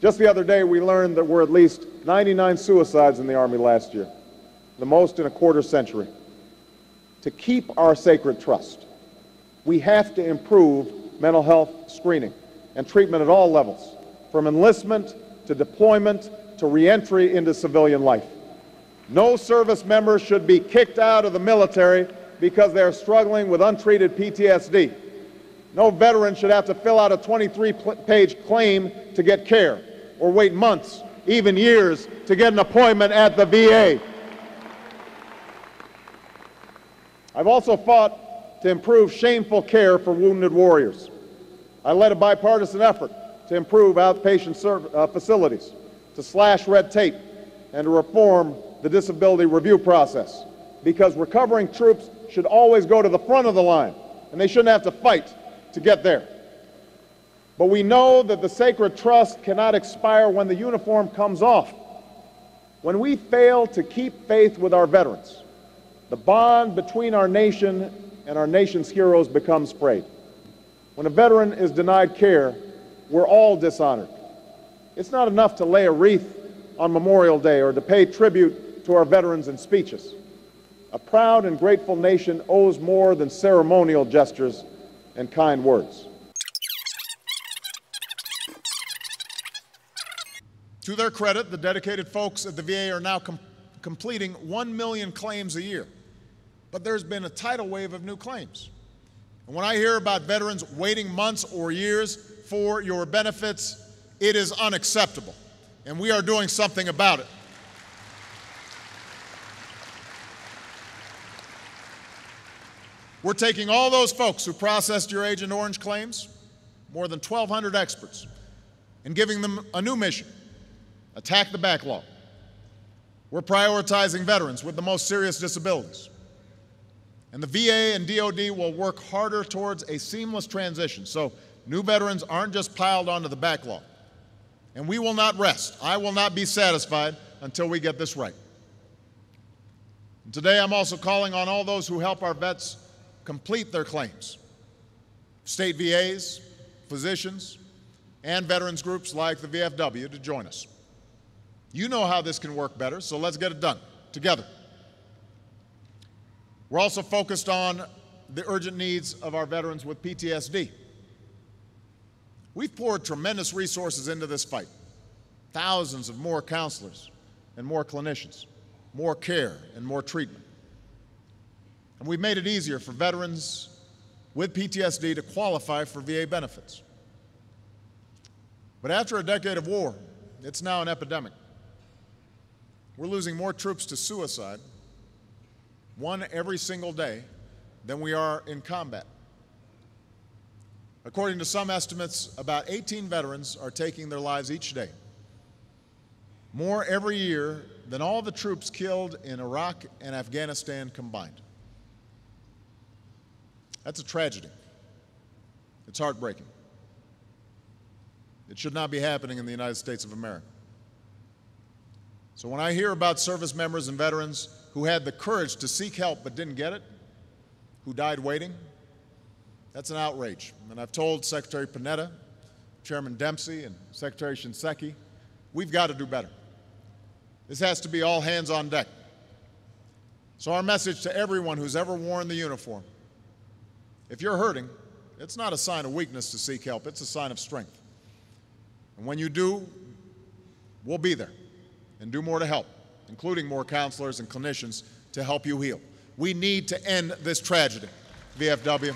Just the other day, we learned there were at least 99 suicides in the Army last year, the most in a quarter century. To keep our sacred trust, we have to improve mental health screening and treatment at all levels, from enlistment to deployment to reentry into civilian life. No service member should be kicked out of the military because they're struggling with untreated PTSD. No veteran should have to fill out a 23-page claim to get care, or wait months, even years, to get an appointment at the VA. I've also fought to improve shameful care for wounded warriors. I led a bipartisan effort to improve outpatient facilities, to slash red tape, and to reform the disability review process, because recovering troops should always go to the front of the line, and they shouldn't have to fight to get there. But we know that the sacred trust cannot expire when the uniform comes off. When we fail to keep faith with our veterans, the bond between our nation and our nation's heroes becomes frayed. When a veteran is denied care, we're all dishonored. It's not enough to lay a wreath on Memorial Day or to pay tribute to our veterans in speeches. A proud and grateful nation owes more than ceremonial gestures and kind words. To their credit, the dedicated folks at the VA are now completing 1 million claims a year. But there's been a tidal wave of new claims. And when I hear about veterans waiting months or years for your benefits, it is unacceptable. And we are doing something about it. We're taking all those folks who processed your Agent Orange claims, more than 1,200 experts, and giving them a new mission: attack the backlog. We're prioritizing veterans with the most serious disabilities. And the VA and DoD will work harder towards a seamless transition, so new veterans aren't just piled onto the backlog. And we will not rest. I will not be satisfied until we get this right. And today I'm also calling on all those who help our vets complete their claims: state VAs, physicians, and veterans groups like the VFW to join us. You know how this can work better, so let's get it done together. We're also focused on the urgent needs of our veterans with PTSD. We've poured tremendous resources into this fight. Thousands of more counselors and more clinicians, more care and more treatment. And we've made it easier for veterans with PTSD to qualify for VA benefits. But after a decade of war, it's now an epidemic. We're losing more troops to suicide, one every single day, than we are in combat. According to some estimates, about 18 veterans are taking their lives each day, more every year than all the troops killed in Iraq and Afghanistan combined. That's a tragedy. It's heartbreaking. It should not be happening in the United States of America. So when I hear about service members and veterans who had the courage to seek help but didn't get it, who died waiting, that's an outrage. And I've told Secretary Panetta, Chairman Dempsey, and Secretary Shinseki, we've got to do better. This has to be all hands on deck. So our message to everyone who's ever worn the uniform: if you're hurting, it's not a sign of weakness to seek help, it's a sign of strength. And when you do, we'll be there and do more to help, including more counselors and clinicians to help you heal. We need to end this tragedy, VFW,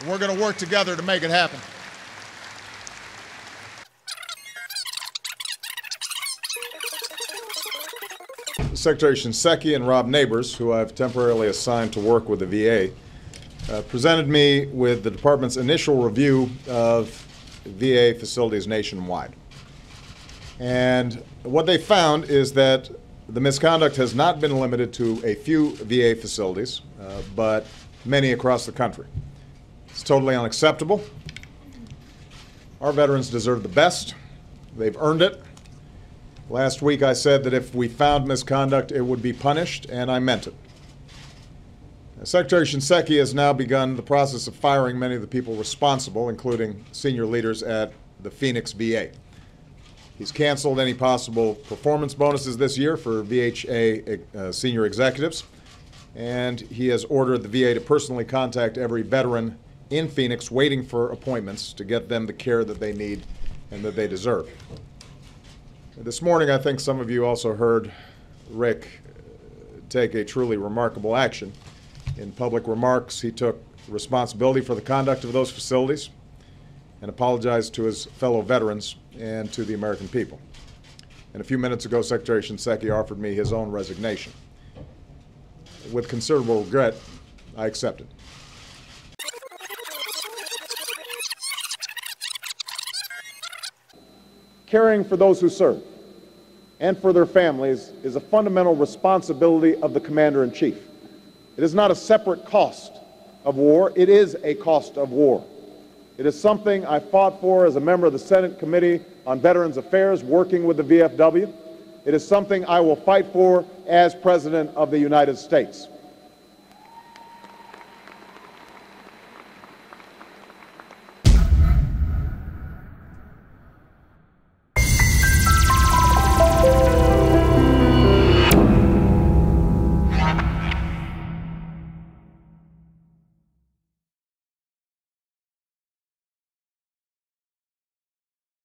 and we're going to work together to make it happen. Secretary Shinseki and Rob Neighbors, who I've temporarily assigned to work with the VA, presented me with the department's initial review of VA facilities nationwide. And what they found is that the misconduct has not been limited to a few VA facilities, but many across the country. It's totally unacceptable. Our veterans deserve the best. They've earned it. Last week I said that if we found misconduct, it would be punished, and I meant it. Secretary Shinseki has now begun the process of firing many of the people responsible, including senior leaders at the Phoenix VA. He's canceled any possible performance bonuses this year for VHA senior executives, and he has ordered the VA to personally contact every veteran in Phoenix waiting for appointments to get them the care that they need and that they deserve. This morning, I think some of you also heard Rick take a truly remarkable action. In public remarks, he took responsibility for the conduct of those facilities and apologized to his fellow veterans and to the American people. And a few minutes ago, Secretary Shinseki offered me his own resignation. With considerable regret, I accepted. Caring for those who serve and for their families is a fundamental responsibility of the Commander-in-Chief. It is not a separate cost of war, it is a cost of war. It is something I fought for as a member of the Senate Committee on Veterans Affairs working with the VFW. It is something I will fight for as President of the United States.